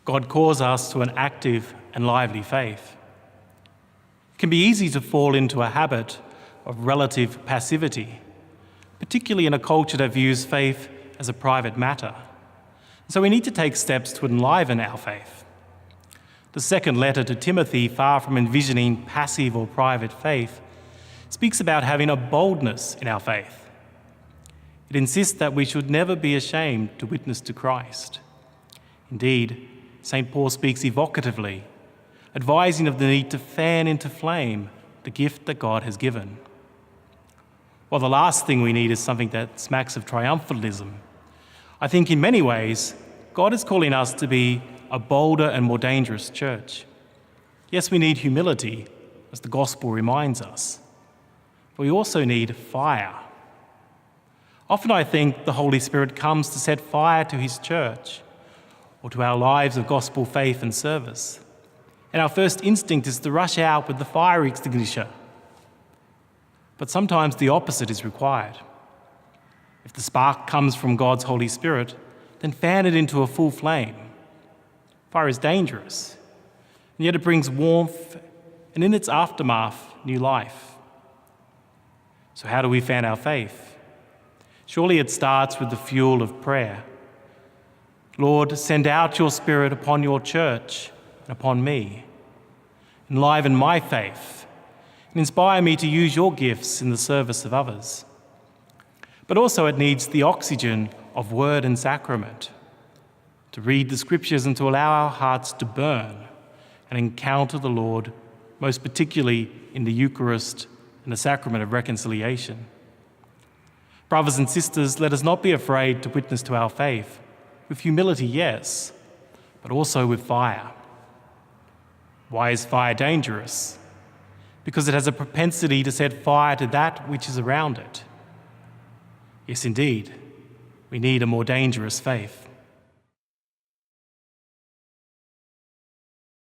God calls us to an active and lively faith. It can be easy to fall into a habit of relative passivity, particularly in a culture that views faith as a private matter. So we need to take steps to enliven our faith. The second letter to Timothy, far from envisioning passive or private faith, speaks about having a boldness in our faith. It insists that we should never be ashamed to witness to Christ. Indeed, St. Paul speaks evocatively, advising of the need to fan into flame the gift that God has given. While the last thing we need is something that smacks of triumphalism, I think in many ways, God is calling us to be a bolder and more dangerous church. Yes, we need humility, as the gospel reminds us, but we also need fire. Often I think the Holy Spirit comes to set fire to his church or to our lives of gospel faith and service. And our first instinct is to rush out with the fire extinguisher. But sometimes the opposite is required. If the spark comes from God's Holy Spirit, then fan it into a full flame. Fire is dangerous, and yet it brings warmth and in its aftermath, new life. So how do we fan our faith? Surely it starts with the fuel of prayer. Lord, send out your Spirit upon your church and upon me. Enliven my faith and inspire me to use your gifts in the service of others. But also it needs the oxygen of word and sacrament, to read the scriptures and to allow our hearts to burn and encounter the Lord, most particularly in the Eucharist and the sacrament of reconciliation. Brothers and sisters, let us not be afraid to witness to our faith, with humility, yes, but also with fire. Why is fire dangerous? Because it has a propensity to set fire to that which is around it. Yes, indeed, we need a more dangerous faith.